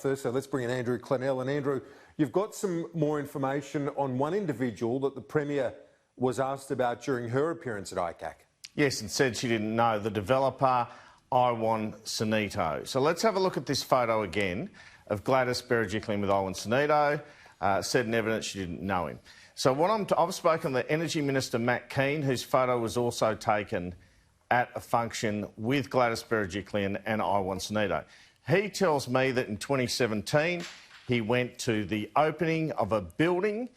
First, so let's bring in Andrew Clennell. And Andrew, you've got some more information on one individual that the Premier was asked about during her appearance at ICAC. Yes, and said she didn't know the developer, Iwan Sunito. So let's have a look at this photo again of Gladys Berejiklian with Iwan Sunito. Said in evidence she didn't know him. So I've spoken to the Energy Minister Matt Kean, whose photo was also taken at a function with Gladys Berejiklian and Iwan Sunito. He tells me that in 2017 he went to the opening of a building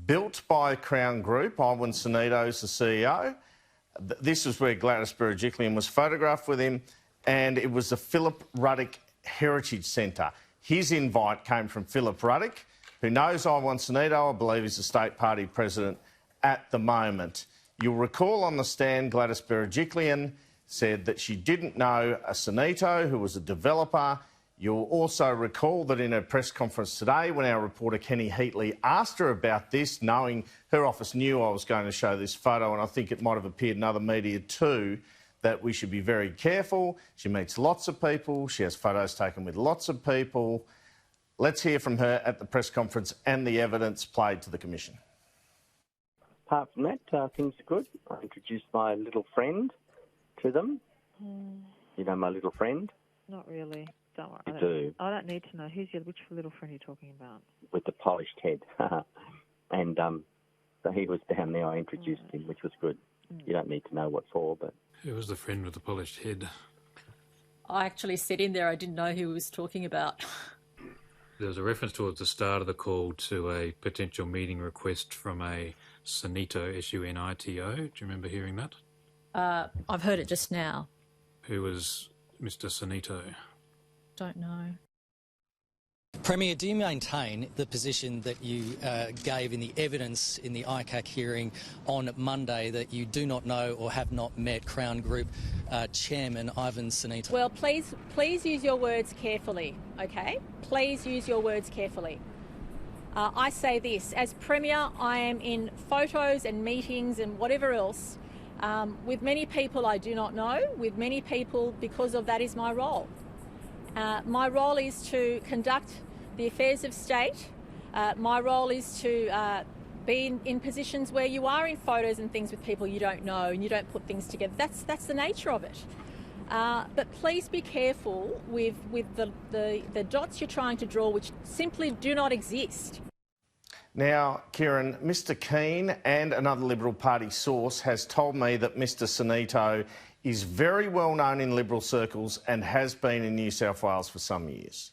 built by Crown Group. Iwan Sunito's the CEO. This is where Gladys Berejiklian was photographed with him, and it was the Phillip Ruddick Heritage Centre. His invite came from Phillip Ruddick, who knows Iwan Sunito. I believe he's the state party president at the moment. You'll recall on the stand, Gladys Berejiklian said that she didn't know a Sunito who was a developer. You'll also recall that in her press conference today, when our reporter Kenny Heatley asked her about this, knowing her office knew I was going to show this photo, and I think it might have appeared in other media too, that we should be very careful. She meets lots of people. She has photos taken with lots of people. Let's hear from her at the press conference and the evidence played to the Commission. Apart from that, things are good. I introduced my little friend to them. You know my little friend? Not really. Don't worry. You do. I don't need to know. Which little friend are you talking about? With the polished head. And so he was down there. I introduced him, which was good. You don't need to know what for, but... Who was the friend with the polished head? I actually sat in there. I didn't know who he was talking about. There was a reference towards the start of the call to a potential meeting request from a Sunito, S-U-N-I-T-O. Do you remember hearing that? I've heard it just now. Who was Mr Sunito? Don't know. Premier, do you maintain the position that you gave in the evidence in the ICAC hearing on Monday that you do not know or have not met Crown Group Chairman Iwan Sunito? Well, please use your words carefully, okay? Please use your words carefully. I say this, as Premier, I am in photos and meetings and whatever else with many people I do not know, with many people because of that is my role. My role is to conduct the affairs of state. My role is to be in positions where you are in photos and things with people you don't know and you don't put things together. That's the nature of it. But please be careful with the dots you're trying to draw, which simply do not exist. Now, Kieran, Mr Kean and another Liberal Party source has told me that Mr Sunito is very well known in Liberal circles and has been in New South Wales for some years.